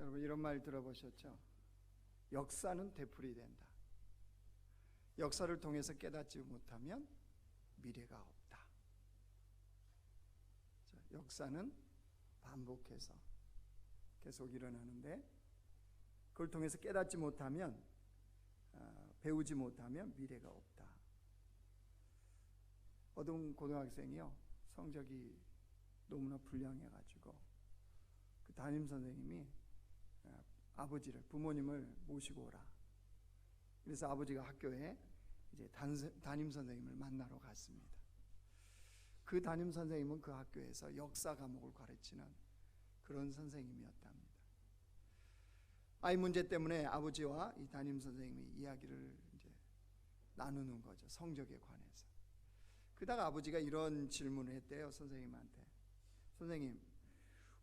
여러분 이런 말 들어보셨죠? 역사는 되풀이된다. 역사를 통해서 깨닫지 못하면 미래가 없다. 역사는 반복해서 계속 일어나는데 그걸 통해서 깨닫지 못하면 배우지 못하면 미래가 없다. 어떤 고등학생이요, 성적이 너무나 불량해가지고 그 담임 선생님이 아버지를, 부모님을 모시고 오라. 그래서 아버지가 학교에 이제 담임 선생님을 만나러 갔습니다. 그 담임 선생님은 그 학교에서 역사 과목을 가르치는 그런 선생님이었답니다. 아이 문제 때문에 아버지와 이 담임 선생님이 이야기를 이제 나누는 거죠. 성적에 관해서. 그러다가 아버지가 이런 질문을 했대요, 선생님한테. 선생님,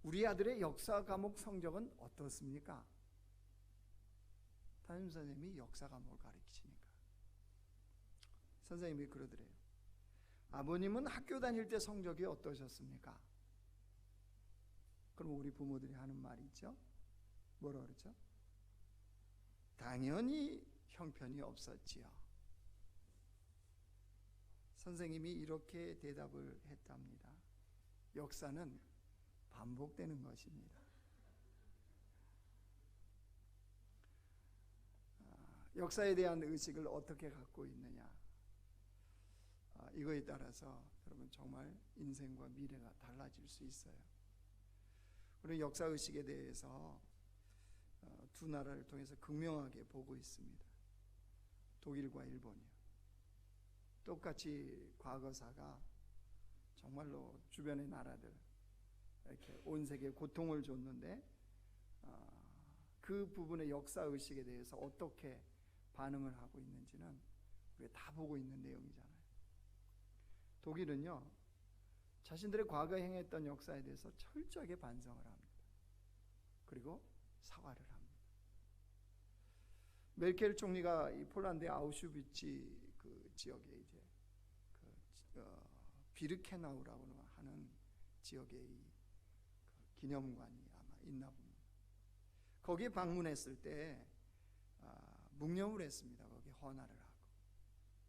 우리 아들의 역사 과목 성적은 어떻습니까? 담임 선생님이 역사 과목을 가르치니까 선생님이 그러더래요. 아버님은 학교 다닐 때 성적이 어떠셨습니까? 그럼 우리 부모들이 하는 말이 있죠. 뭐라 그러죠? 당연히 형편이 없었지요. 선생님이 이렇게 대답을 했답니다. 역사는 반복되는 것입니다. 역사에 대한 의식을 어떻게 갖고 있느냐, 이거에 따라서 여러분 정말 인생과 미래가 달라질 수 있어요. 우리 역사 의식에 대해서 두 나라를 통해서 극명하게 보고 있습니다. 독일과 일본이요. 똑같이 과거사가 정말로 주변의 나라들 이렇게 온 세계에 고통을 줬는데 그 부분의 역사 의식에 대해서 어떻게 반응을 하고 있는지는 우리가 다 보고 있는 내용이잖아요. 독일은요, 자신들의 과거에 행했던 역사에 대해서 철저하게 반성을 합니다. 그리고 사과를 합니다. 메르켈 총리가 이 폴란드의 아우슈비츠 그 지역에 이제 비르케나우라고 하는 지역에 이 기념관이 아마 있나 봅니다. 거기에 방문했을 때 묵념을 했습니다. 거기에 헌화를 하고.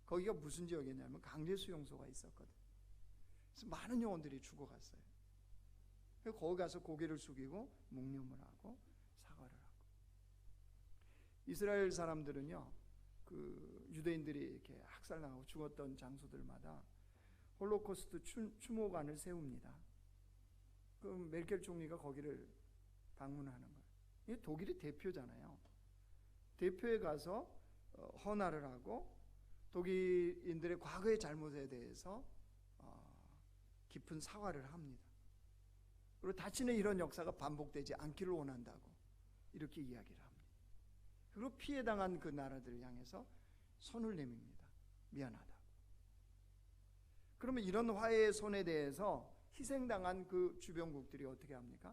거기가 무슨 지역이냐면 강제 수용소가 있었거든요. 그래서 많은 영혼들이 죽어갔어요. 그래서 거기 가서 고개를 숙이고 묵념을 하고 사과를 하고. 이스라엘 사람들은요, 그 유대인들이 이렇게 학살당하고 죽었던 장소들마다 홀로코스트 추모관을 세웁니다. 그럼 메르켈 총리가 거기를 방문하는 거예요. 이게 독일의 대표잖아요. 대표에 가서 헌화를 하고 독일인들의 과거의 잘못에 대해서 깊은 사과를 합니다. 그리고 다시는 이런 역사가 반복되지 않기를 원한다고 이렇게 이야기를 합니다. 그리고 피해 당한 그 나라들을 향해서 손을 내밉니다. 미안하다고. 그러면 이런 화해의 손에 대해서 희생당한 그 주변국들이 어떻게 합니까?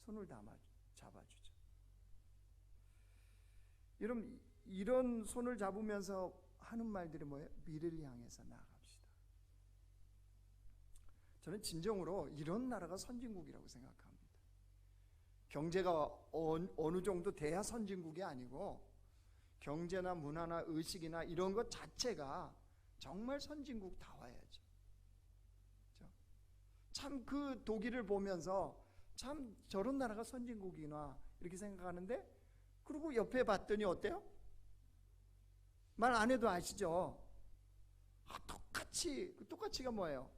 손을 잡아주죠. 여러분, 이런 손을 잡으면서 하는 말들이 뭐예요? 미래를 향해서 나아갑시다. 저는 진정으로 이런 나라가 선진국이라고 생각합니다. 경제가 어느 정도 돼야 선진국이 아니고 경제나 문화나 의식이나 이런 것 자체가 정말 선진국다워야죠. 참 그 독일을 보면서 참 저런 나라가 선진국이나 이렇게 생각하는데, 그리고 옆에 봤더니 어때요? 말 안 해도 아시죠? 똑같이가 뭐예요?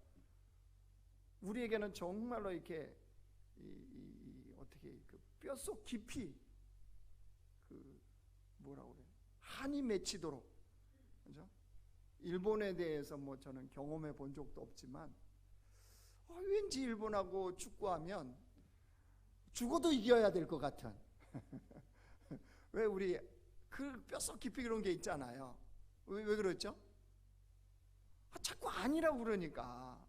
우리에게는 정말로 이렇게 어떻게 그 뼛속 깊이 그 뭐라고 그래요? 한이 맺히도록, 그죠? 일본에 대해서 뭐 저는 경험해 본 적도 없지만 왠지 일본하고 축구하면 죽어도 이겨야 될 것 같은 왜 우리 그 뼛속 깊이 그런 게 있잖아요. 왜 그렇죠? 자꾸 아니라고 그러니까.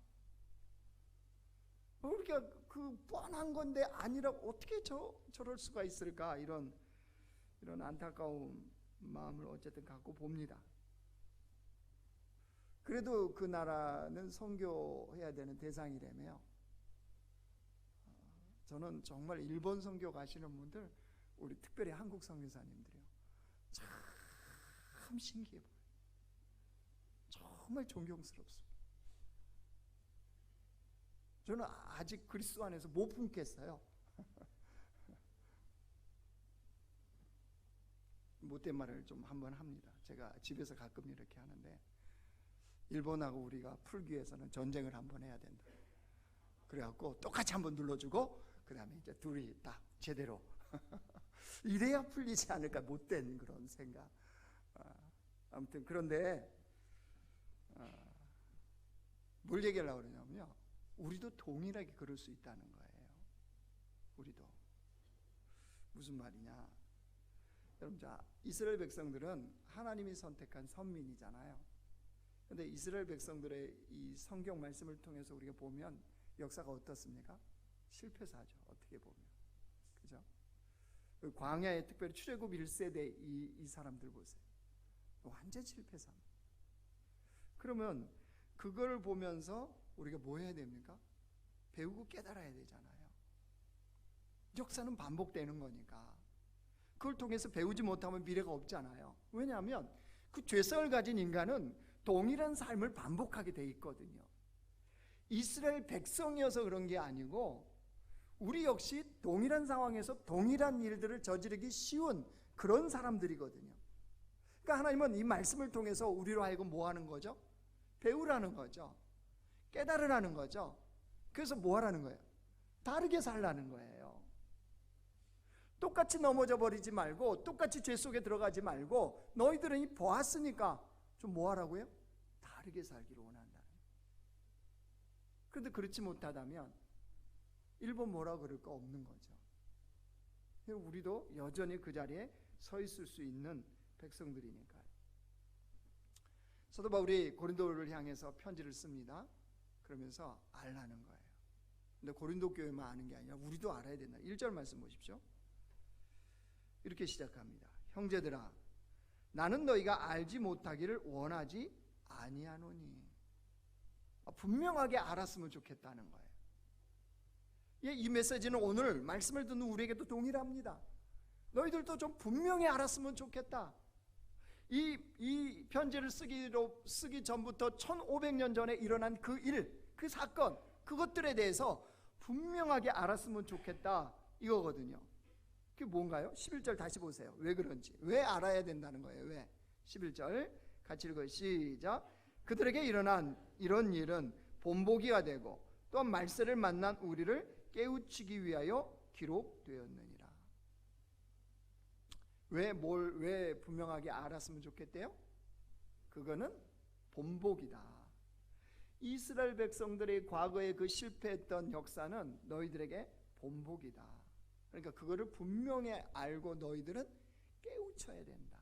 그러니까 그 뻔한 건데 아니라고 어떻게 저럴 수가 있을까, 이런 안타까운 마음을 어쨌든 갖고 봅니다. 그래도 그 나라는 선교해야 되는 대상이라며 저는 정말 일본 선교 가시는 분들, 우리 특별히 한국 선교사님들이요, 참 신기해 보여요. 정말 존경스럽습니다. 저는 아직 그리스도 안에서 못 품겠어요. 못된 말을 좀 한번 합니다. 제가 집에서 가끔 이렇게 하는데, 일본하고 우리가 풀기 위해서는 전쟁을 한번 해야 된다. 그래갖고 똑같이 한번 눌러주고 그 다음에 이제 둘이 딱 제대로 이래야 풀리지 않을까, 못된 그런 생각. 아무튼 그런데 뭘 얘기하려고 그러냐면요, 우리도 동일하게 그럴 수 있다는 거예요. 우리도. 무슨 말이냐, 여러분, 자, 이스라엘 백성들은 하나님이 선택한 선민이잖아요. 그런데 이스라엘 백성들의 이 성경 말씀을 통해서 우리가 보면 역사가 어떻습니까? 실패사죠. 어떻게 보면, 그죠? 광야에 특별히 출애굽 1세대 이 사람들 보세요. 완전 실패사입니다. 그러면 그걸 보면서 우리가 뭐 해야 됩니까? 배우고 깨달아야 되잖아요. 역사는 반복되는 거니까. 그걸 통해서 배우지 못하면 미래가 없잖아요. 왜냐하면 그 죄성을 가진 인간은 동일한 삶을 반복하게 돼 있거든요. 이스라엘 백성이어서 그런 게 아니고 우리 역시 동일한 상황에서 동일한 일들을 저지르기 쉬운 그런 사람들이거든요. 그러니까 하나님은 이 말씀을 통해서 우리로 하여금 뭐 하는 거죠? 배우라는 거죠. 깨달으라는 거죠. 그래서 뭐 하라는 거예요? 다르게 살라는 거예요. 똑같이 넘어져 버리지 말고, 똑같이 죄 속에 들어가지 말고, 너희들은 이 보았으니까 좀 뭐 하라고요? 다르게 살기를 원한다는 거예요. 그런데 그렇지 못하다면 일본 뭐라 그럴 거 없는 거죠. 우리도 여전히 그 자리에 서 있을 수 있는 백성들이니까요. 사도 바울이 고린도를 향해서 편지를 씁니다. 그러면서 알라는 거예요. 근데 고린도 교회만 아는 게 아니라 우리도 알아야 된다. 1절 말씀 보십시오. 이렇게 시작합니다. 형제들아, 나는 너희가 알지 못하기를 원하지 아니하노니. 분명하게 알았으면 좋겠다는 거예요. 이 메시지는 오늘 말씀을 듣는 우리에게도 동일합니다. 너희들도 좀 분명히 알았으면 좋겠다. 이 편지를 쓰기 전부터 1500년 전에 일어난 그 일, 그 사건, 그것들에 대해서 분명하게 알았으면 좋겠다, 이거거든요. 그게 뭔가요? 11절 다시 보세요. 왜 그런지, 왜 알아야 된다는 거예요. 왜? 11절 같이 읽어요. 시작. 그들에게 일어난 이런 일은 본보기가 되고 또한 말세를 만난 우리를 깨우치기 위하여 기록되었느니라. 왜 분명하게 알았으면 좋겠대요? 그거는 본보기다. 이스라엘 백성들의 과거의 그 실패했던 역사는 너희들에게 본보기다. 그러니까 그거를 분명히 알고 너희들은 깨우쳐야 된다.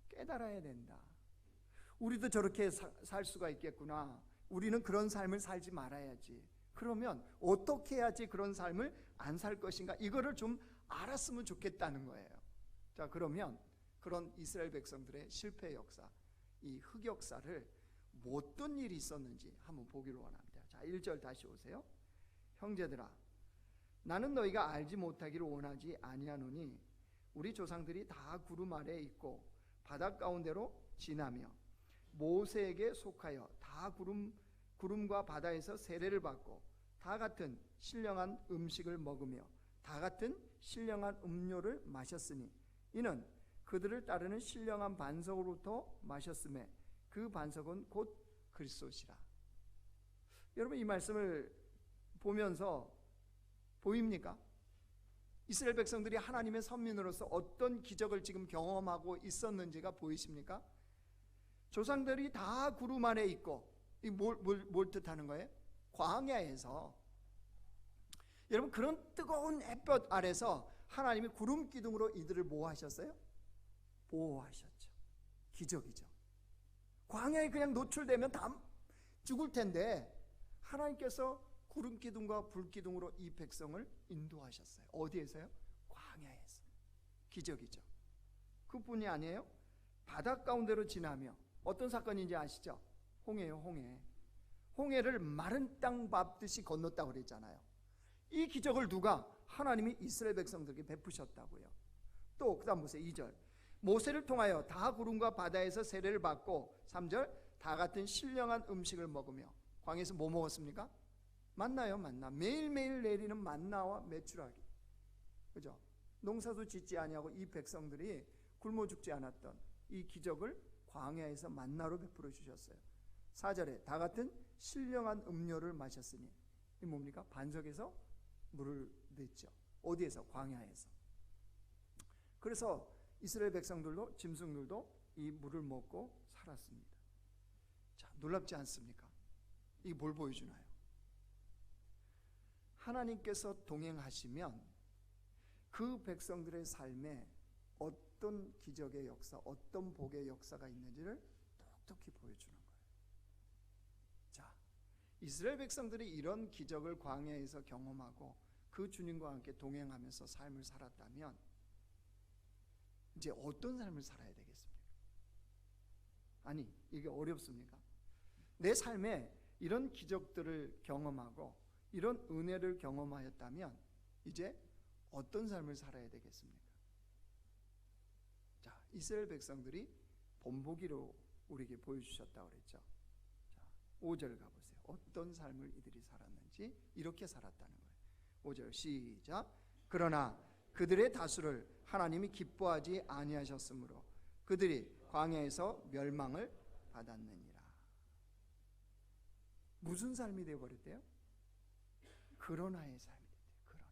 깨달아야 된다. 우리도 저렇게 살 수가 있겠구나. 우리는 그런 삶을 살지 말아야지. 그러면 어떻게 해야지 그런 삶을 안 살 것인가? 이거를 좀 알았으면 좋겠다는 거예요. 자, 그러면 그런 이스라엘 백성들의 실패 역사, 이 흑역사를 어떤 일이 있었는지 한번 보기를 원합니다. 자, 1절 다시 오세요. 형제들아, 나는 너희가 알지 못하기를 원하지 아니하노니 우리 조상들이 다 구름 아래에 있고 바닷 가운데로 지나며 모세에게 속하여 다 구름과 바다에서 세례를 받고 다 같은 신령한 음식을 먹으며 다 같은 신령한 음료를 마셨으니 이는 그들을 따르는 신령한 반석으로부터 마셨음에 그 반석은 곧 그리스도시라. 여러분, 이 말씀을 보면서 보입니까? 이스라엘 백성들이 하나님의 선민으로서 어떤 기적을 지금 경험하고 있었는지가 보이십니까? 조상들이 다 구름 안에 있고, 이 뭘 뜻하는 거예요? 광야에서. 여러분, 그런 뜨거운 햇볕 아래서 하나님이 구름 기둥으로 이들을 뭐 하셨어요? 보호하셨죠. 기적이죠. 광야에 그냥 노출되면 다 죽을 텐데 하나님께서 구름 기둥과 불 기둥으로 이 백성을 인도하셨어요. 어디에서요? 광야에서. 기적이죠. 그뿐이 아니에요. 바닷 가운데로 지나며, 어떤 사건인지 아시죠? 홍해요, 홍해. 홍해를 마른 땅 밟듯이 건넜다고 그랬잖아요. 이 기적을 누가? 하나님이 이스라엘 백성들에게 베푸셨다고요. 또 그다음 보세요. 2절. 모세를 통하여 다 구름과 바다에서 세례를 받고 3절. 다 같은 신령한 음식을 먹으며. 광야에서 뭐 먹었습니까? 만나요. 만나. 매일매일 내리는 만나와 메추라기. 그죠? 농사도 짓지 아니하고 이 백성들이 굶어 죽지 않았던 이 기적을 광야에서 만나로 베풀어 주셨어요. 4절에 다 같은 신령한 음료를 마셨으니. 이 뭡니까? 반석에서 물을 냈죠. 어디에서? 광야에서. 그래서 이스라엘 백성들도 짐승들도 이 물을 먹고 살았습니다. 자, 놀랍지 않습니까? 이게 뭘 보여주나요? 하나님께서 동행하시면 그 백성들의 삶에 어떤 기적의 역사, 어떤 복의 역사가 있는지를 똑똑히 보여주는 거예요. 자, 이스라엘 백성들이 이런 기적을 광야에서 경험하고 그 주님과 함께 동행하면서 삶을 살았다면 이제 어떤 삶을 살아야 되겠습니까? 아니, 이게 어렵습니까? 내 삶에 이런 기적들을 경험하고 이런 은혜를 경험하였다면 이제 어떤 삶을 살아야 되겠습니까? 자, 이스라엘 백성들이 본보기로 우리에게 보여주셨다고 그랬죠. 자, 5절 가보세요. 어떤 삶을 이들이 살았는지. 이렇게 살았다는 거예요. 5절 시작. 그러나 그들의 다수를 하나님이 기뻐하지 아니하셨으므로 그들이 광야에서 멸망을 받았느니라. 무슨 삶이 되어버렸대요? 그러나의 삶이 됐대요. 그러나.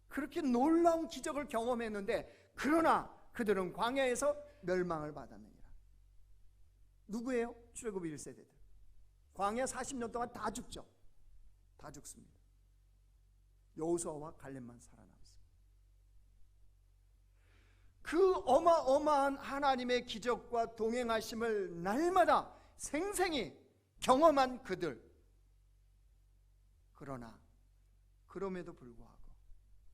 그렇게 놀라운 기적을 경험했는데 그러나 그들은 광야에서 멸망을 받았느니라. 누구예요? 출애굽 1세대들. 광야 40년 동안 다 죽죠. 다 죽습니다. 여호수아와 갈렙만 살아남습니다. 그 어마어마한 하나님의 기적과 동행하심을 날마다 생생히 경험한 그들. 그러나 그럼에도 불구하고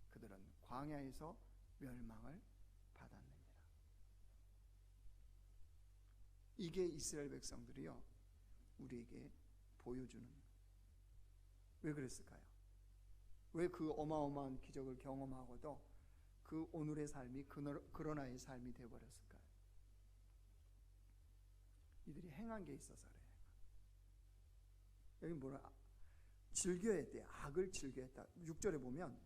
그들은 광야에서 멸망을 받았느니라. 이게 이스라엘 백성들이요 우리에게 보여주는. 왜 그랬을까요? 왜 그 어마어마한 기적을 경험하고도 그 오늘의 삶이 그러나의 삶이 되어버렸을까요? 이들이 행한 게 있어서 그래요. 여기 뭐라? 즐겨야 돼. 악을 즐겨했다. 6절에 보면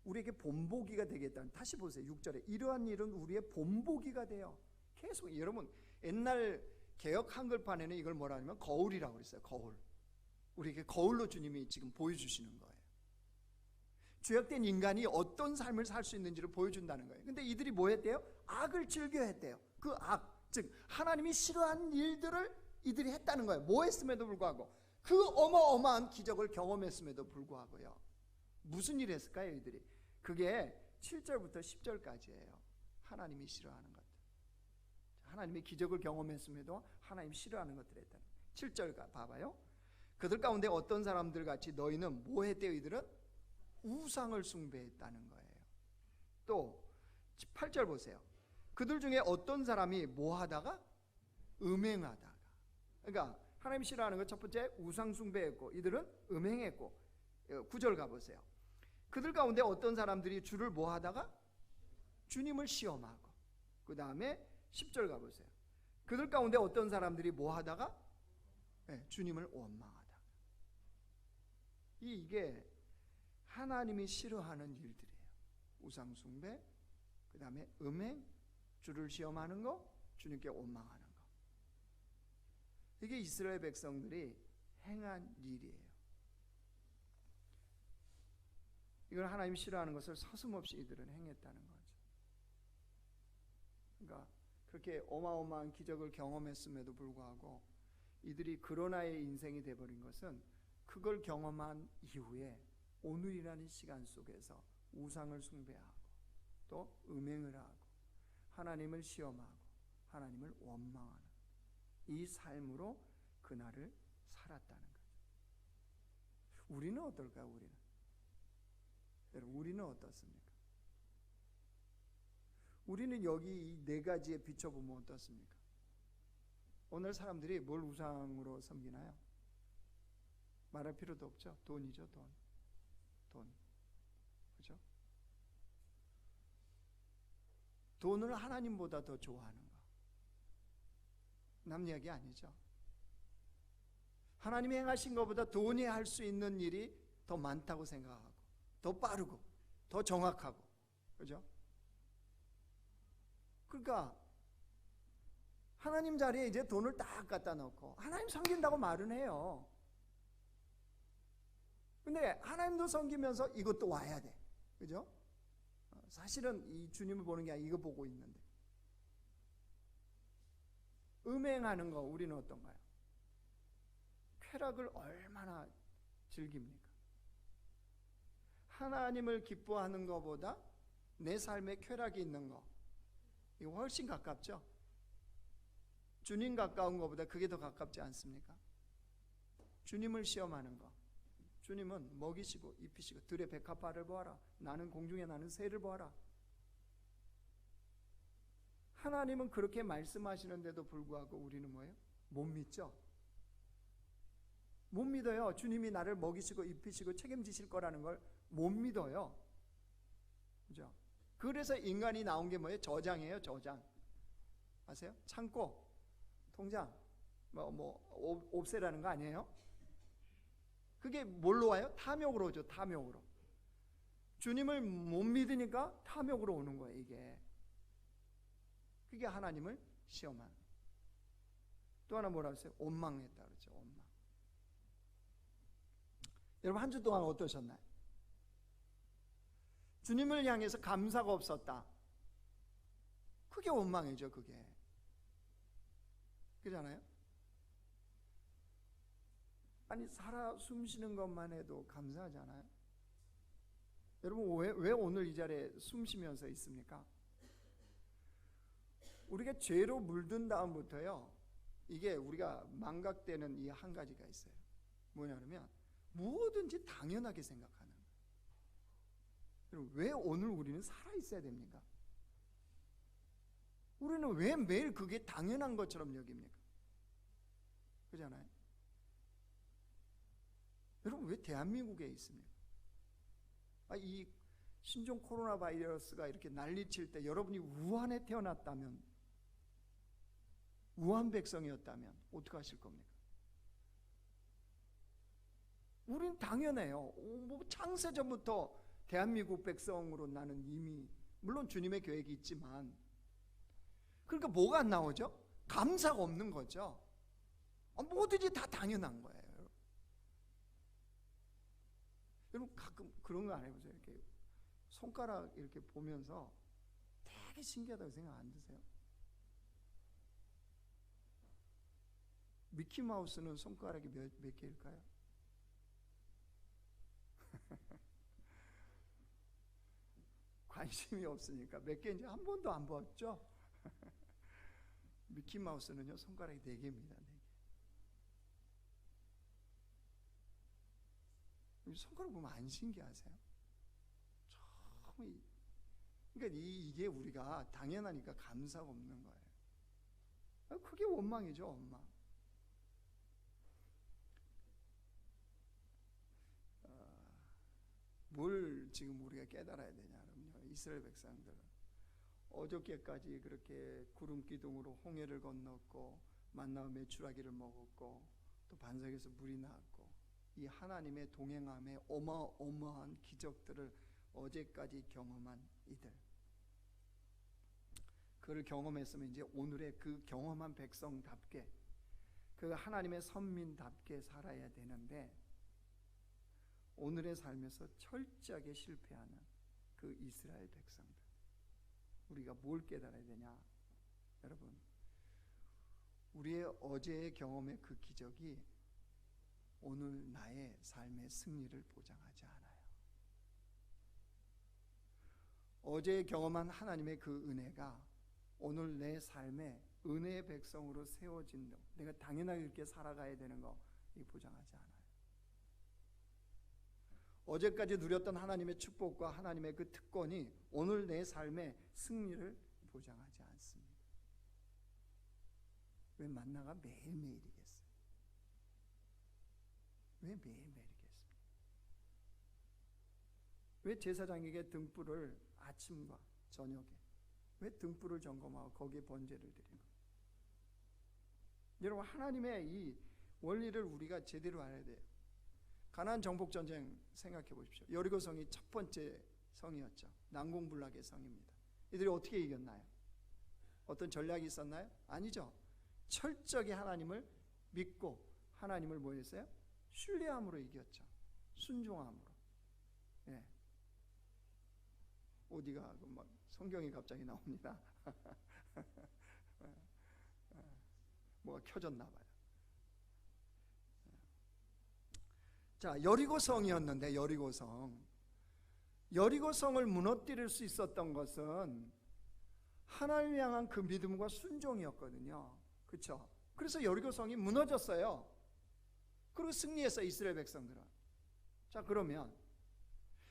우리에게 본보기가 되겠다는. 다시 보세요. 6절에 이러한 일은 우리의 본보기가 돼요. 계속. 여러분 옛날 개역 한글판에는 이걸 뭐라 하냐면 거울이라고 그랬어요. 거울. 우리에게 거울로 주님이 지금 보여주시는 거예요. 죄악된 인간이 어떤 삶을 살 수 있는지를 보여준다는 거예요. 근데 이들이 뭐 했대요? 악을 즐겨했대요. 그 악, 즉 하나님이 싫어하는 일들을 이들이 했다는 거예요. 뭐 했음에도 불구하고. 그 어마어마한 기적을 경험했음에도 불구하고요. 무슨 일을 했을까요? 이들이. 그게 7절부터 10절까지예요. 하나님이 싫어하는 것들. 하나님의 기적을 경험했음에도 하나님 싫어하는 것들을 했다는 거예요. 7절 봐봐요. 그들 가운데 어떤 사람들 같이 너희는 뭐 했대요? 이들은 우상을 숭배했다는 거예요. 또 8절 보세요. 그들 중에 어떤 사람이 뭐 하다가? 음행하다가. 그러니까 하나님 싫어하는 것 첫 번째 우상 숭배했고 이들은 음행했고. 9절 가보세요. 그들 가운데 어떤 사람들이 주를 뭐 하다가? 주님을 시험하고. 그 다음에 10절 가보세요. 그들 가운데 어떤 사람들이 뭐 하다가? 주님을 원망하다가. 이게 하나님이 싫어하는 일들이에요. 우상 숭배, 그 다음에 음행, 주를 시험하는 거, 주님께 원망하는 거. 이게 이스라엘 백성들이 행한 일이에요. 이걸 하나님 싫어하는 것을 서슴없이 이들은 행했다는 거죠. 그러니까 그렇게 어마어마한 기적을 경험했음에도 불구하고 이들이 그러나의 인생이 되어버린 것은 그걸 경험한 이후에 오늘이라는 시간 속에서 우상을 숭배하고 또 음행을 하고 하나님을 시험하고 하나님을 원망하는 이 삶으로 그날을 살았다는 거죠. 우리는 어떨까요? 여러분 우리는 어떻습니까? 우리는 여기 이 네 가지에 비춰보면 어떻습니까? 오늘 사람들이 뭘 우상으로 섬기나요? 말할 필요도 없죠. 돈이죠, 돈. 돈. 그죠? 돈을 하나님보다 더 좋아하는 거. 남 이야기 아니죠. 하나님이 행하신 것보다 돈이 할 수 있는 일이 더 많다고 생각하고, 더 빠르고, 더 정확하고, 그죠? 그러니까 하나님 자리에 이제 돈을 딱 갖다 놓고 하나님 섬긴다고 말은 해요. 근데 하나님도 섬기면서 이것도 와야 돼, 그죠? 사실은 이 주님을 보는 게 아니라 이거 보고 있는데, 음행하는 거 우리는 어떤가요? 쾌락을 얼마나 즐깁니까? 하나님을 기뻐하는 것보다 내 삶에 쾌락이 있는 거, 이거 훨씬 가깝죠? 주님 가까운 것보다 그게 더 가깝지 않습니까? 주님을 시험하는 거, 주님은 먹이시고 입히시고 들의 백합화를 보아라, 나는 공중에 나는 새를 보아라. 하나님은 그렇게 말씀하시는데도 불구하고 우리는 뭐예요? 못 믿죠? 못 믿어요. 주님이 나를 먹이시고 입히시고 책임지실 거라는 걸 못 믿어요. 그죠? 그래서 인간이 나온 게 뭐예요? 저장이에요, 저장. 아세요? 창고, 통장, 옵세라는 거 아니에요? 그게 뭘로 와요? 탐욕으로 오죠, 탐욕으로. 주님을 못 믿으니까 탐욕으로 오는 거예요, 이게. 그게 하나님을 시험하는. 또 하나 뭐라 했어요? 원망했다 그러죠, 원망. 여러분 한 주 동안 어떠셨나요? 주님을 향해서 감사가 없었다. 그게 원망이죠, 그게. 그렇잖아요? 아니 살아 숨 쉬는 것만 해도 감사하잖아요. 여러분 왜 오늘 이 자리에 숨 쉬면서 있습니까? 우리가 죄로 물든 다음부터요, 이게 우리가 망각되는 이 한 가지가 있어요. 뭐냐면 무엇든지 당연하게 생각하는 거예요. 여러분 왜 오늘 우리는 살아 있어야 됩니까? 우리는 왜 매일 그게 당연한 것처럼 여깁니까? 그렇잖아요? 여러분 왜 대한민국에 있습니까? 이 신종 코로나 바이러스가 이렇게 난리칠 때 여러분이 우한에 태어났다면, 우한 백성이었다면 어떻게 하실 겁니까? 우린 당연해요. 창세전부터 대한민국 백성으로 나는 이미, 물론 주님의 계획이 있지만, 그러니까 뭐가 안 나오죠? 감사가 없는 거죠. 뭐든지 다 당연한 거예요. 여러분 가끔 그런 거 안 해보세요? 이렇게 손가락 이렇게 보면서 되게 신기하다고 생각 안 드세요? 미키마우스는 손가락이 몇 개일까요? 관심이 없으니까 몇 개인지 한 번도 안 봤죠? 미키마우스는요 손가락이 4개입니다. 4개. 손가락 보면 안 신기하세요? 그러니까 이게 우리가 당연하니까 감사가 없는 거예요. 그게 원망이죠, 원망. 뭘 지금 우리가 깨달아야 되냐면요, 이스라엘 백성들은 어저께까지 그렇게 구름 기둥으로 홍해를 건넜고 만나와 메추라기를 먹었고 또 반석에서 물이 나왔고 이 하나님의 동행함에 어마어마한 기적들을 어제까지 경험한 이들, 그를 경험했으면 이제 오늘의 그 경험한 백성답게, 그 하나님의 선민답게 살아야 되는데 오늘의 삶에서 철저하게 실패하는 그 이스라엘 백성들, 우리가 뭘 깨달아야 되냐? 여러분, 우리의 어제의 경험의 그 기적이 오늘 나의 삶의 승리를 보장하지 않아요. 어제 경험한 하나님의 그 은혜가 오늘 내 삶에 은혜의 백성으로 세워진, 내가 당연하게 이렇게 살아가야 되는 거, 이 보장하지 않아요. 어제까지 누렸던 하나님의 축복과 하나님의 그 특권이 오늘 내 삶의 승리를 보장하지 않습니다. 왜 만나가 매일매일이겠어요? 왜 매일매일 이렇게 했습니까? 왜 제사장에게 등불을 아침과 저녁에 왜 등불을 점검하고 거기에 번제를 드리는 거예요? 여러분, 하나님의 이 원리를 우리가 제대로 알아야 돼요. 가나안 정복 전쟁 생각해 보십시오. 여리고 성이 첫 번째 성이었죠. 난공불락의 성입니다. 이들이 어떻게 이겼나요? 어떤 전략이 있었나요? 아니죠. 철저히 하나님을 믿고 하나님을 뭐 했어요? 신뢰함으로 이겼죠. 순종함으로. 예. 어디가 막 성경이 갑자기 나옵니다. 뭐가 켜졌나 봐요. 자, 여리고성이었는데 여리고성을 무너뜨릴 수 있었던 것은 하나님을 향한 그 믿음과 순종이었거든요. 그렇죠? 그래서 여리고성이 무너졌어요. 그리고 승리했어요, 이스라엘 백성들은. 자, 그러면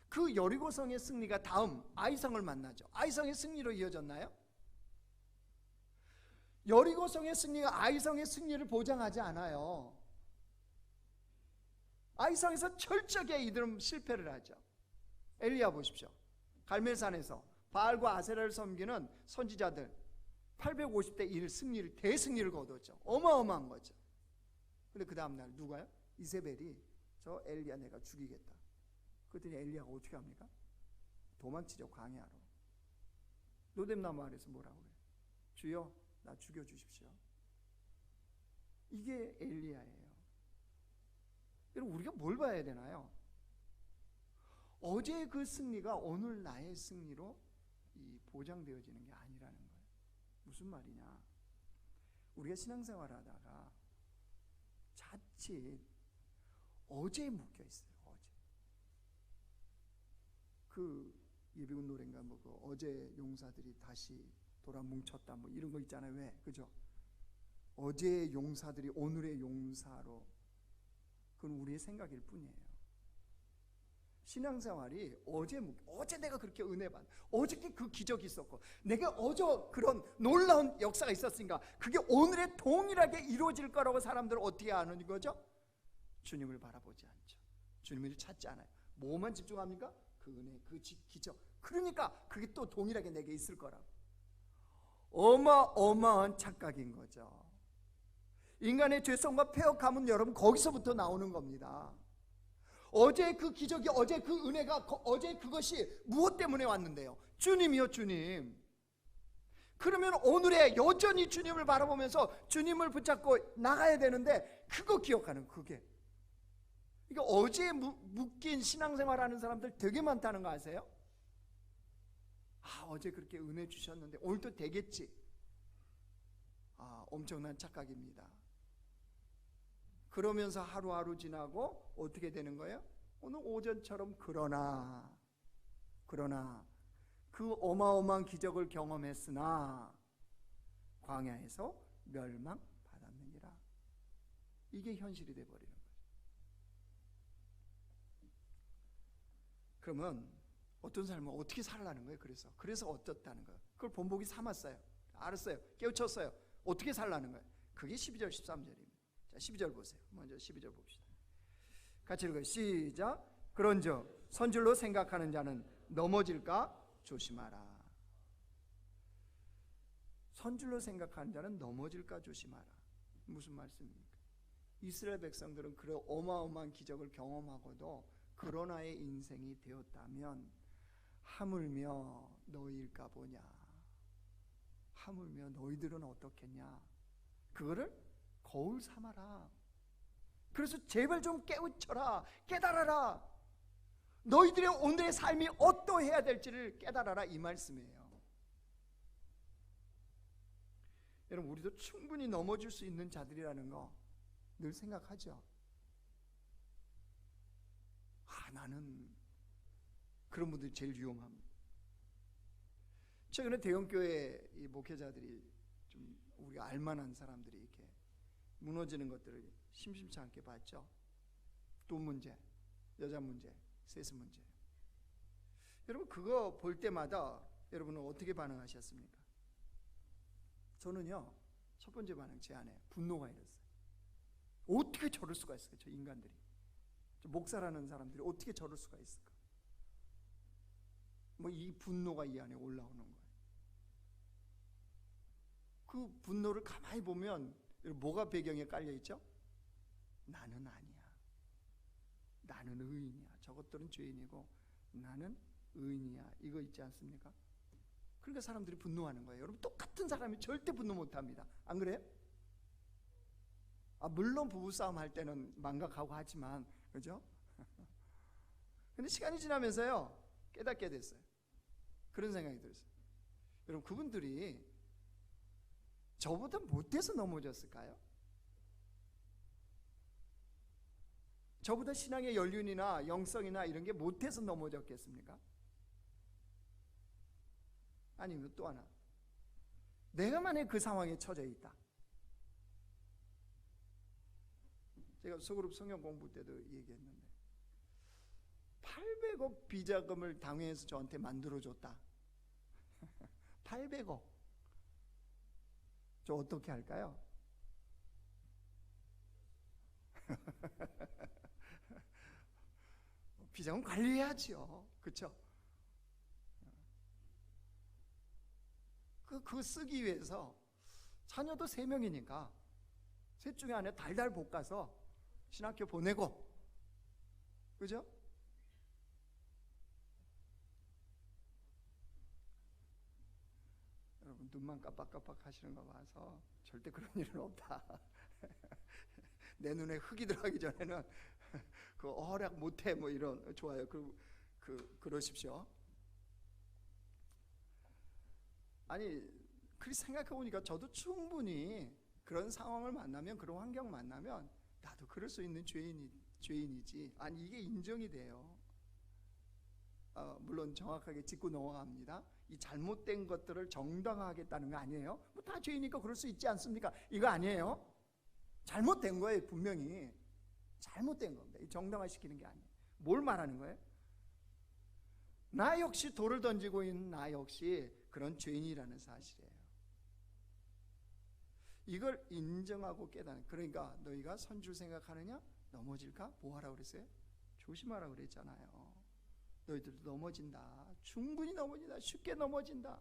그 여리고성의 승리가 다음 아이성을 만나죠. 아이성의 승리로 이어졌나요? 여리고성의 승리가 아이성의 승리를 보장하지 않아요. 아이성에서 철저하게 이들은 실패를 하죠. 엘리야 보십시오. 갈멜산에서 바알과 아세라를 섬기는 선지자들 850대 1 승리를, 대승리를 거뒀죠. 어마어마한 거죠. 근데 그 다음날 누가요? 이세벨이 저 엘리야 내가 죽이겠다. 그랬더니 엘리야가 어떻게 합니까? 도망치죠, 광야로. 로뎀나무 아래서 뭐라고 해요? 주여, 나 죽여주십시오. 이게 엘리야예요. 여러분, 우리가 뭘 봐야 되나요? 어제의 그 승리가 오늘 나의 승리로 보장되어지는 게 아니라는 거예요. 무슨 말이냐? 우리가 신앙생활 하다가 자칫 어제에 묶여 있어요. 그 예비군 노래인가 뭐 그 어제 용사들이 다시 돌아 뭉쳤다 뭐 이런 거 있잖아요. 왜? 그죠? 어제의 용사들이 오늘의 용사로, 그건 우리의 생각일 뿐이에요. 신앙생활이 어제 내가 그렇게 은혜 받, 어저께 그 기적이 있었고, 내가 어제 그런 놀라운 역사가 있었으니까 그게 오늘에 동일하게 이루어질 거라고 사람들은 어떻게 아는 거죠? 주님을 바라보지 않죠. 주님을 찾지 않아요. 뭐만 집중합니까? 그 은혜, 그 기적. 그러니까 그게 또 동일하게 내게 있을 거라고. 어마어마한 착각인 거죠. 인간의 죄성과 폐역함은 여러분 거기서부터 나오는 겁니다. 어제 그 기적이, 어제 그 은혜가, 어제 그것이 무엇 때문에 왔는데요? 주님이요, 주님. 그러면 오늘에 여전히 주님을 바라보면서 주님을 붙잡고 나가야 되는데 그거 기억하는, 그게. 그러니까 어제에 묶인 신앙생활하는 사람들 되게 많다는 거 아세요? 아, 어제 그렇게 은혜 주셨는데 오늘도 되겠지. 아, 엄청난 착각입니다. 그러면서 하루하루 지나고 어떻게 되는 거예요? 오늘 오전처럼 그러나 그 어마어마한 기적을 경험했으나 광야에서 멸망받았느니라. 이게 현실이 돼버리는 거예요. 그러면 어떤 삶은 어떻게 살라는 거예요? 그래서 어떻다는 거예요? 그걸 본보기 삼았어요. 알았어요. 깨우쳤어요. 어떻게 살라는 거예요? 그게 12절 13절입니다. 자, 12절 보세요. 먼저 12절 봅시다. 같이 읽어요. 시작. 그런즉 선줄로 생각하는 자는 넘어질까 조심하라. 선줄로 생각하는 자는 넘어질까 조심하라. 무슨 말씀입니까? 이스라엘 백성들은 그런 어마어마한 기적을 경험하고도 그러나의 인생이 되었다면 하물며 너희일까 보냐. 하물며 너희들은 어떻겠냐. 그거를 거울 삼아라. 그래서 제발 좀 깨우쳐라. 깨달아라. 너희들의 오늘의 삶이 어떠해야 될지를 깨달아라, 이 말씀이에요. 여러분, 우리도 충분히 넘어질 수 있는 자들이라는 거 늘 생각하죠. 아, 나는 그런 분들이 제일 위험합니다. 최근에 대형교회 이 목회자들이 좀 우리가 알만한 사람들이 이렇게 무너지는 것들을 심심치 않게 봤죠. 돈 문제, 여자 문제, 세습 문제. 여러분, 그거 볼 때마다 여러분은 어떻게 반응하셨습니까? 저는요, 첫 번째 반응 제 안에 분노가 일었어요. 어떻게 저럴 수가 있어요, 저 인간들이. 목사라는 사람들이 어떻게 저럴 수가 있을까? 뭐 이 분노가 이 안에 올라오는 거예요. 그 분노를 가만히 보면 뭐가 배경에 깔려 있죠? 나는 아니야. 나는 의인이야. 저것들은 죄인이고 나는 의인이야. 이거 있지 않습니까? 그러니까 사람들이 분노하는 거예요. 여러분, 똑같은 사람이 절대 분노 못합니다. 안 그래요? 물론 부부싸움 할 때는 망각하고 하지만, 그죠? 근데 시간이 지나면서요 깨닫게 됐어요. 그런 생각이 들었어요. 여러분, 그분들이 저보다 못해서 넘어졌을까요? 저보다 신앙의 연륜이나 영성이나 이런 게 못해서 넘어졌겠습니까? 아니면 또 하나, 내가 만약에 그 상황에 처져 있다. 제가 소그룹 성경 공부 때도 얘기했는데 800억 비자금을 당회에서 저한테 만들어줬다. 800억. 저 어떻게 할까요? 비자금 관리해야죠. 그렇죠? 그거 쓰기 위해서 자녀도 3명이니까 셋 중에 하나 달달 볶아서 신학교 보내고, 그죠? 여러분, 눈만 깜빡깜빡 하시는 거 봐서 절대 그런 일은 없다. 내 눈에 흙이 들어가기 전에는 그 허락 못해 뭐 이런. 좋아요. 그러십시오. 아니, 그렇게 생각해 보니까 저도 충분히 그런 상황을 만나면, 그런 환경 만나면 나도 그럴 수 있는 죄인이지. 아니, 이게 인정이 돼요. 물론 정확하게 짚고 넘어갑니다. 이 잘못된 것들을 정당화하겠다는 거 아니에요. 뭐 다 죄이니까 그럴 수 있지 않습니까? 이거 아니에요. 잘못된 거예요. 분명히 잘못된 겁니다. 정당화시키는 게 아니에요. 뭘 말하는 거예요? 나 역시 돌을 던지고 있는 나 역시 그런 죄인이라는 사실이에요. 이걸 인정하고 깨닫는. 그러니까 너희가 선줄 생각하느냐? 넘어질까? 뭐 하라고 그랬어요? 조심하라고 그랬잖아요. 너희들도 넘어진다. 충분히 넘어진다. 쉽게 넘어진다.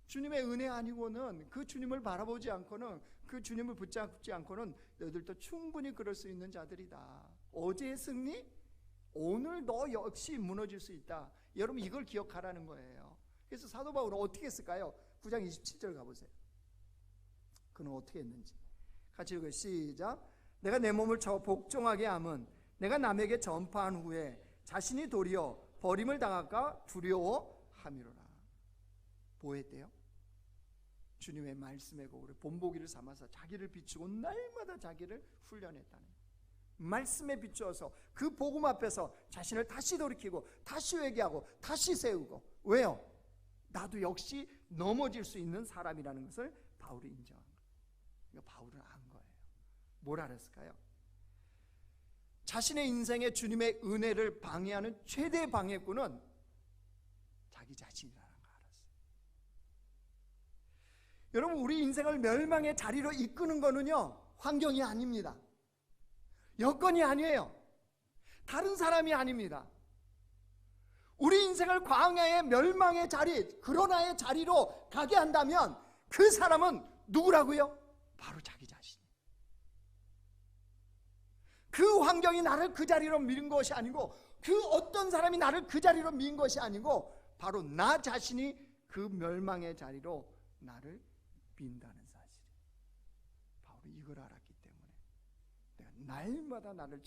주님의 은혜 아니고는, 그 주님을 바라보지 않고는, 그 주님을 붙잡지 않고는 너희들도 충분히 그럴 수 있는 자들이다. 어제의 승리, 오늘 너 역시 무너질 수 있다. 여러분, 이걸 기억하라는 거예요. 그래서 사도 바울은 어떻게 했을까요? 9장 27절 가보세요. 그는 어떻게 했는지 같이 읽어요. 시작. 내가 내 몸을 복종하게 함은 내가 남에게 전파한 후에 자신이 도리어 버림을 당할까 두려워함이로라. 뭐 했대요? 주님의 말씀의 곡을 본보기를 삼아서 자기를 비추고 날마다 자기를 훈련했다는 거예요. 말씀에 비추어서 그 복음 앞에서 자신을 다시 돌이키고 다시 회개하고 다시 세우고. 왜요? 나도 역시 넘어질 수 있는 사람이라는 것을 바울이 인정한 거예요. 그러니까 바울은 안 거예요. 뭘 알았을까요? 자신의 인생에 주님의 은혜를 방해하는 최대 방해꾼은 자기 자신이라는 걸 알았어요. 여러분, 우리 인생을 멸망의 자리로 이끄는 거는요, 환경이 아닙니다. 여건이 아니에요. 다른 사람이 아닙니다. 우리 인생을 광야의 멸망의 자리, 그러나의 자리로 가게 한다면 그 사람은 누구라고요? 바로 자기 자신. 그 환경이 나를 그 자리로 밀은 것이 아니고, 그 어떤 사람이 나를 그 자리로 민 것이 아니고, 바로 나 자신이 그 멸망의 자리로 나를 민다는 사실. 바울이 이걸 알았기 때문에 내가 날마다 나를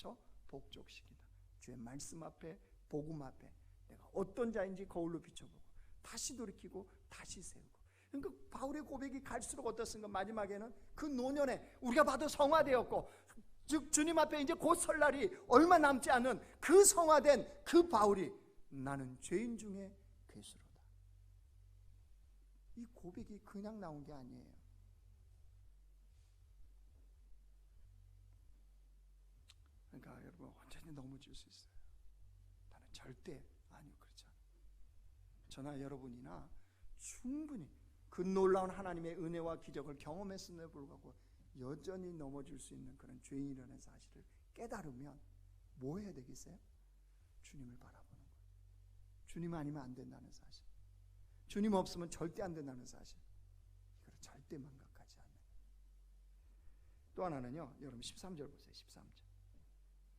복족시키다. 주의 말씀 앞에, 복음 앞에 내가 어떤 자인지 거울로 비춰보고 다시 돌이키고 다시 세우고. 그러니까 바울의 고백이 갈수록 어떻습니까? 마지막에는 그 노년에 우리가 봐도 성화되었고, 즉 주님 앞에 이제 곧 설날이 얼마 남지 않은 그 성화된 그 바울이 나는 죄인 중에 괴수로다. 이 고백이 그냥 나온 게 아니에요. 그러니까 여러분, 완전히 넘어질 수 있어요. 나는 절대 아니요, 그렇죠. 저나 여러분이나 충분히 그 놀라운 하나님의 은혜와 기적을 경험했음에도 불구하고 여전히 넘어질 수 있는 그런 죄인이라는 사실을 깨달으면 뭐 해야 되겠어요? 주님을 바라보는 거예요. 주님 아니면 안 된다는 사실, 주님 없으면 절대 안 된다는 사실, 이걸 절대 망각하지 않는. 또 하나는요, 여러분 13절 보세요.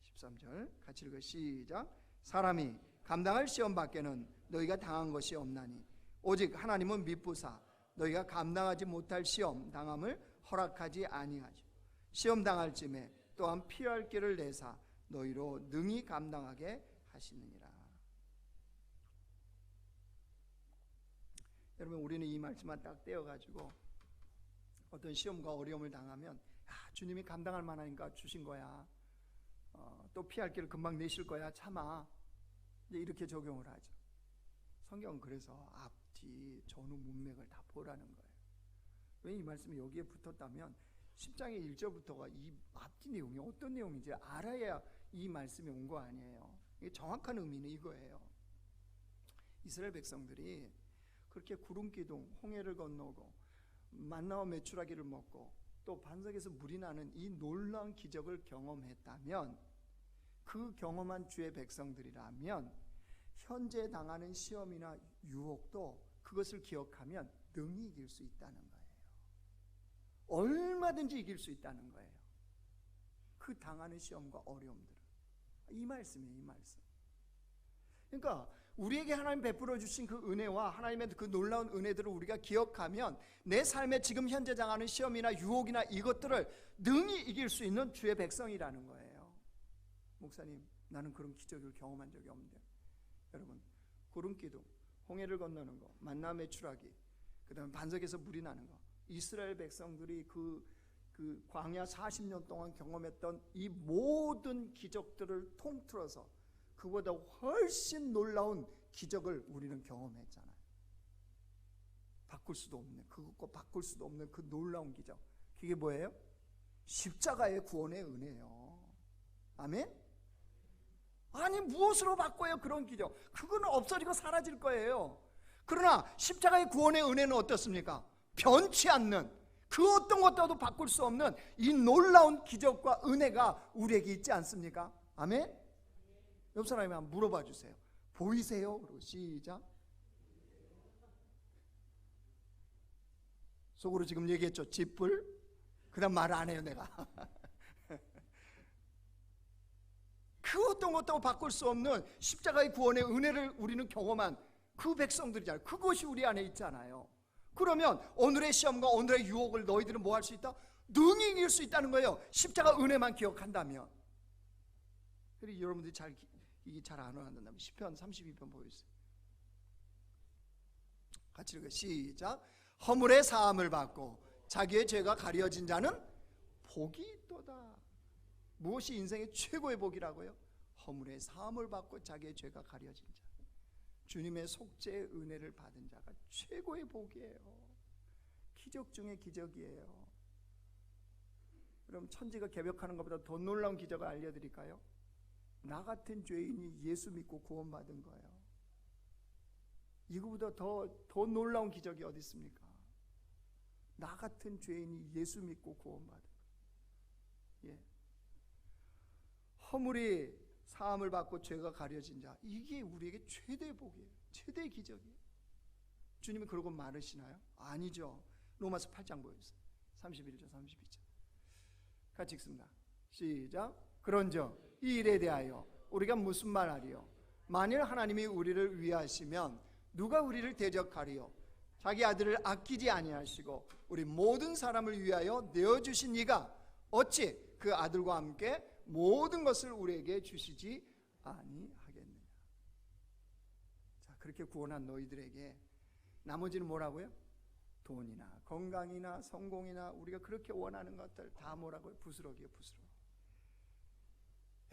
13절 같이 읽어 시작. 사람이 감당할 시험 밖에는 너희가 당한 것이 없나니 오직 하나님은 미쁘사 너희가 감당하지 못할 시험 당함을 허락하지 아니하죠. 시험 당할 쯤에 또한 피할 길을 내사 너희로 능히 감당하게 하시느니라. 여러분, 우리는 이 말씀만 딱 떼어가지고 어떤 시험과 어려움을 당하면 주님이 감당할 만하니까 주신 거야, 또 피할 길을 금방 내실 거야, 참아, 이제 이렇게 적용을 하죠. 성경은 그래서 앞뒤 전후 문맥을 다 보라는 거예요. 왜 이 말씀이 여기에 붙었다면 10장의 1절부터가 이 앞뒤 내용이 어떤 내용인지 알아야 이 말씀이 온 거 아니에요. 이게 정확한 의미는 이거예요. 이스라엘 백성들이 그렇게 구름기둥 홍해를 건너고 만나와 메추라기를 먹고 또 반석에서 물이 나는 이 놀라운 기적을 경험했다면, 그 경험한 주의 백성들이라면 현재 당하는 시험이나 유혹도 그것을 기억하면 능히 이길 수 있다는 거예요. 얼마든지 이길 수 있다는 거예요. 그 당하는 시험과 어려움들을. 이 말씀이에요, 이 말씀. 그러니까 우리에게 하나님 베풀어 주신 그 은혜와 하나님의 그 놀라운 은혜들을 우리가 기억하면 내 삶에 지금 현재 당하는 시험이나 유혹이나 이것들을 능히 이길 수 있는 주의 백성이라는 거예요. 목사님, 나는 그런 기적을 경험한 적이 없는데. 여러분, 구름기둥, 홍해를 건너는 거, 만나 메추라기, 그 다음에 반석에서 물이 나는 거, 이스라엘 백성들이 그 광야 40년 동안 경험했던 이 모든 기적들을 통틀어서 그보다 훨씬 놀라운 기적을 우리는 경험했잖아요. 바꿀 수도 없는, 그것과 바꿀 수도 없는 그 놀라운 기적. 그게 뭐예요? 십자가의 구원의 은혜예요. 아멘? 아니, 무엇으로 바꿔요 그런 기적? 그거는 없어지고 사라질 거예요. 그러나 십자가의 구원의 은혜는 어떻습니까? 변치 않는, 그 어떤 것도 바꿀 수 없는 이 놀라운 기적과 은혜가 우리에게 있지 않습니까? 아멘? 옆 사람이 한번 물어봐 주세요. 보이세요? 그리고 시작. 속으로 지금 얘기했죠. 짓불. 그 다음 말을 안 해요 내가. 그 어떤 것도 바꿀 수 없는 십자가의 구원의 은혜를 우리는 경험한 그 백성들이잖아요. 그것이 우리 안에 있잖아요. 그러면 오늘의 시험과 오늘의 유혹을 너희들은 뭐 할 수 있다? 능히 이길 수 있다는 거예요. 십자가 은혜만 기억한다면. 그리고 여러분들이 이게 잘 안 와한다면 시편 32편 보여주세요. 같이 읽어 시작. 허물의 사함을 받고 자기의 죄가 가려진 자는 복이 있도다. 무엇이 인생의 최고의 복이라고요? 허물의 사함을 받고 자기의 죄가 가려진 자, 주님의 속죄의 은혜를 받은 자가 최고의 복이에요. 기적 중에 기적이에요. 그럼 천지가 개벽하는 것보다 더 놀라운 기적을 알려드릴까요? 나 같은 죄인이 예수 믿고 구원받은 거예요. 이거보다 더 놀라운 기적이 어디 있습니까? 나 같은 죄인이 예수 믿고 구원받은 거예요. 예. 허물이 사함을 받고 죄가 가려진 자, 이게 우리에게 최대의 복이에요. 최대의 기적이에요. 주님이 그러고 말으시나요? 아니죠. 로마서 8장 보여주세요. 31절 32절 같이 읽습니다. 시작. 그런즉 이 일에 대하여 우리가 무슨 말하리요? 만일 하나님이 우리를 위하시면 누가 우리를 대적하리요? 자기 아들을 아끼지 아니하시고 우리 모든 사람을 위하여 내어주신 이가 어찌 그 아들과 함께 모든 것을 우리에게 주시지 아니하겠느냐. 자, 그렇게 구원한 너희들에게 나머지는 뭐라고요? 돈이나 건강이나 성공이나 우리가 그렇게 원하는 것들 다 뭐라고요? 부스러기예요, 부스러기.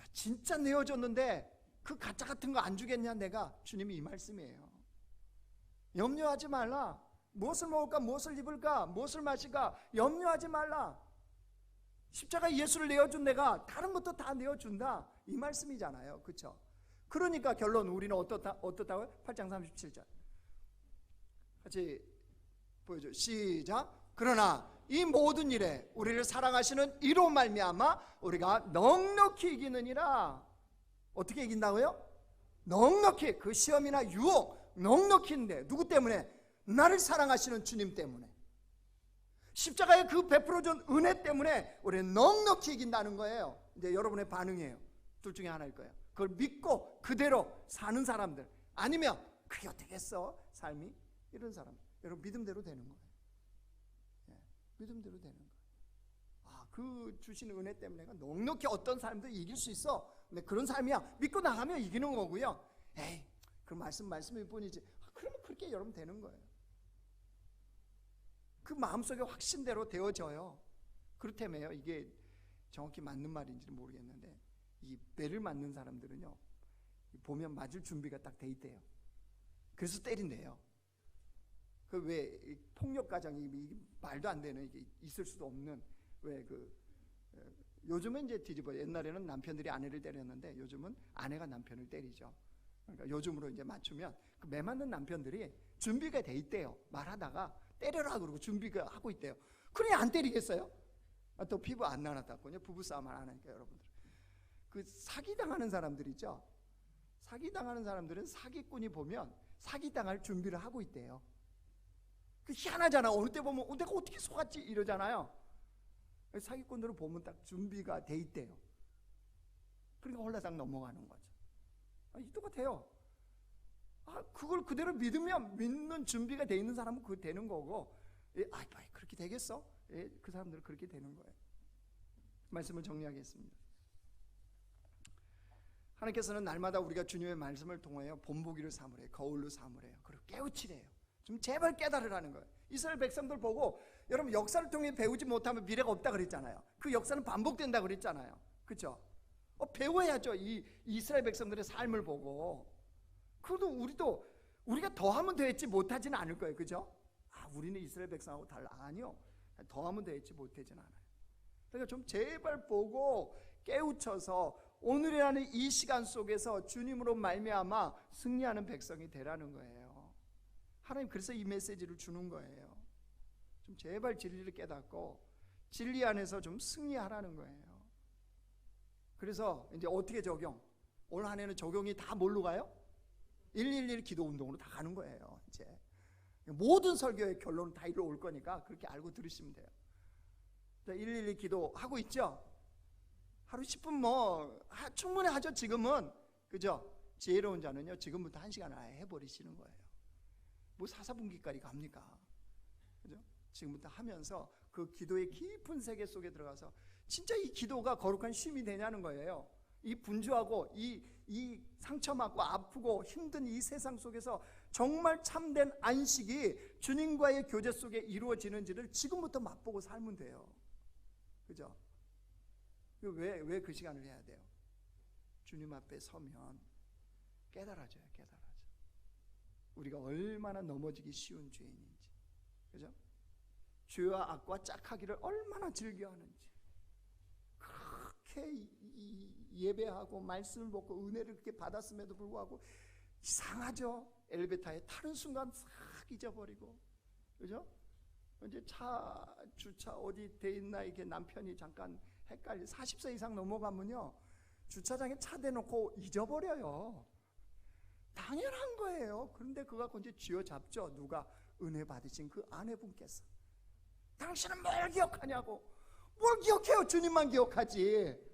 야, 진짜 내어줬는데 그 가짜 같은 거 안 주겠냐 내가? 주님이 이 말씀이에요. 염려하지 말라. 무엇을 먹을까, 무엇을 입을까, 무엇을 마실까 염려하지 말라. 십자가 예수를 내어준 내가 다른 것도 다 내어준다, 이 말씀이잖아요. 그렇죠? 그러니까 결론 우리는 어떻다고요? 8장 37절 같이 보여줘. 시작. 그러나 이 모든 일에 우리를 사랑하시는 이로 말미암아 우리가 넉넉히 이기느니라. 어떻게 이긴다고요? 넉넉히. 그 시험이나 유혹 넉넉히 있는데 누구 때문에? 나를 사랑하시는 주님 때문에. 십자가의 그 베풀어준 은혜 때문에 우리는 넉넉히 이긴다는 거예요. 이제 여러분의 반응이에요. 둘 중에 하나일 거예요. 그걸 믿고 그대로 사는 사람들, 아니면 그게 어떻게 했어? 삶이? 이런 사람. 여러분 믿음대로 되는 거예요. 믿음대로 되는 거예요. 그 주신 은혜 때문에 넉넉히 어떤 사람도 이길 수 있어. 근데 그런 삶이야. 믿고 나가면 이기는 거고요. 에이, 그 말씀일 뿐이지. 그러면 그렇게 여러분 되는 거예요. 그 마음속에 확신대로 되어져요. 그렇다며요. 이게 정확히 맞는 말인지는 모르겠는데, 이 배를 맞는 사람들은요, 보면 맞을 준비가 딱 돼 있대요. 그래서 때린대요. 그 왜 폭력 가정이 말도 안 되는, 이게 있을 수도 없는, 왜 요즘은 이제 뒤집어. 옛날에는 남편들이 아내를 때렸는데 요즘은 아내가 남편을 때리죠. 그러니까 요즘으로 이제 맞추면 그 매 맞는 남편들이 준비가 돼 있대요. 말하다가 때려라 그러고 준비가 하고 있대요. 그러니 안 때리겠어요? 또 피부 안 나눴다고요. 부부싸움 안 하니까. 여러분들 그 사기당하는 사람들 있죠. 사기당하는 사람들은 사기꾼이 보면 사기당할 준비를 하고 있대요. 그 희한하잖아. 어느 때 보면 내가 어떻게 속았지 이러잖아요. 사기꾼들을 보면 딱 준비가 돼 있대요. 그러니까 홀라당 넘어가는 거죠. 이 똑같아요. 그걸 그대로 믿으면, 믿는 준비가 돼 있는 사람은 그거 되는 거고, 그렇게 되겠어? 그 사람들은 그렇게 되는 거예요. 말씀을 정리하겠습니다. 하나님께서는 날마다 우리가 주님의 말씀을 통하여 본보기를 삼으래요. 거울로 삼으래요. 그리고 깨우치래요. 좀 제발 깨달으라는 거예요. 이스라엘 백성들 보고, 여러분 역사를 통해 배우지 못하면 미래가 없다 그랬잖아요. 그 역사는 반복된다 그랬잖아요. 그렇죠? 배워야죠. 이 이스라엘 백성들의 삶을 보고. 그래도 우리가 더하면 되겠지 못하지는 않을 거예요. 그죠? 우리는 이스라엘 백성하고 달라. 아니요. 더하면 되겠지 못하지는 않아요. 그러니까 좀 제발 보고 깨우쳐서 오늘이라는 이 시간 속에서 주님으로 말미암아 승리하는 백성이 되라는 거예요. 하나님 그래서 이 메시지를 주는 거예요. 좀 제발 진리를 깨닫고 진리 안에서 좀 승리하라는 거예요. 그래서 이제 어떻게 적용? 올 한 해는 적용이 다 뭘로 가요? 111 기도 운동으로 다 가는 거예요. 이제 모든 설교의 결론은 다 이리로 올 거니까 그렇게 알고 들으시면 돼요. 111 기도 하고 있죠? 하루 10분 충분히 하죠. 지금은. 그죠? 지혜로운 자는요 지금부터 1시간 아예 해버리시는 거예요. 뭐 사사분기까지 갑니까? 그죠? 지금부터 하면서 그 기도의 깊은 세계 속에 들어가서 진짜 이 기도가 거룩한 쉼이 되냐는 거예요. 이 분주하고 이 상처받고 아프고 힘든 이 세상 속에서 정말 참된 안식이 주님과의 교제 속에 이루어지는지를 지금부터 맛보고 살면 돼요. 그죠? 왜 그 시간을 해야 돼요? 주님 앞에 서면 깨달아져요. 우리가 얼마나 넘어지기 쉬운 죄인인지. 그죠? 죄와 악과 짝하기를 얼마나 즐겨하는지. 그렇게 예배하고 말씀을 먹고 은혜를 그렇게 받았음에도 불구하고 이상하죠. 엘리베이터에 타는 순간 싹 잊어버리고. 그죠? 이제 차 주차 어디 돼 있나 이게 남편이 잠깐 헷갈리. 40세 이상 넘어가면요 주차장에 차 대놓고 잊어버려요. 당연한 거예요. 그런데 그거 갖고 이제 쥐어잡죠. 누가? 은혜 받으신 그 아내분께서. 당신은 뭘 기억하냐고. 뭘 기억해요? 주님만 기억하지.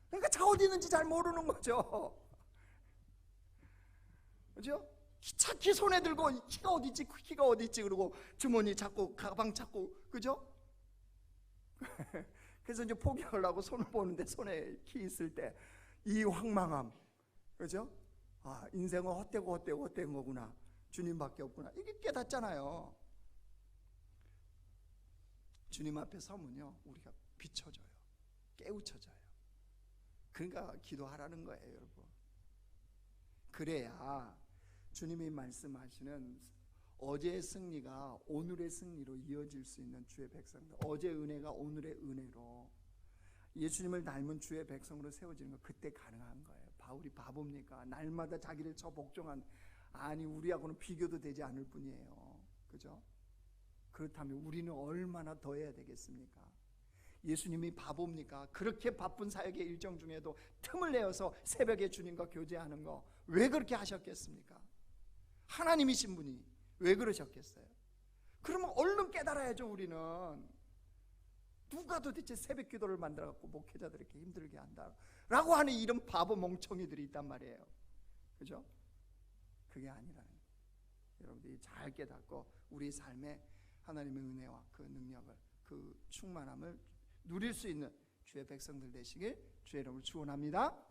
그러니까 차 어디 있는지 잘 모르는 거죠. 그죠? 차키 손에 들고 키가 어디 있지? 키가 어디 있지? 그러고 주머니 찾고 가방 찾고. 그죠? 그래서 이제 포기하려고 손을 보는데 손에 키 있을 때 이 황망함. 그죠? 인생은 헛된 거구나. 주님밖에 없구나. 이게 깨닫잖아요. 주님 앞에 서면요 우리가 비춰져요. 깨우쳐져요. 그러니까 기도하라는 거예요. 여러분. 그래야 주님이 말씀하시는 어제의 승리가 오늘의 승리로 이어질 수 있는 주의 백성들, 어제의 은혜가 오늘의 은혜로 예수님을 닮은 주의 백성으로 세워지는 거 그때 가능한 거예요. 바울이 바보입니까? 날마다 자기를 쳐 복종한, 아니 우리하고는 비교도 되지 않을 뿐이에요. 그죠? 그렇다면 우리는 얼마나 더 해야 되겠습니까? 예수님이 바보입니까? 그렇게 바쁜 사역의 일정 중에도 틈을 내어서 새벽에 주님과 교제하는 거 왜 그렇게 하셨겠습니까? 하나님이신 분이 왜 그러셨겠어요? 그러면 얼른 깨달아야죠. 우리는 누가 도대체 새벽 기도를 만들어갖고 목회자들 이렇게 힘들게 한다라고 하는 이런 바보 멍청이들이 있단 말이에요. 그죠? 그게 아니라는 거예요. 여러분들이 잘 깨닫고 우리 삶에 하나님의 은혜와 그 능력을, 그 충만함을 누릴 수 있는 주의 백성들 되시길 주의 이름으로 축원합니다.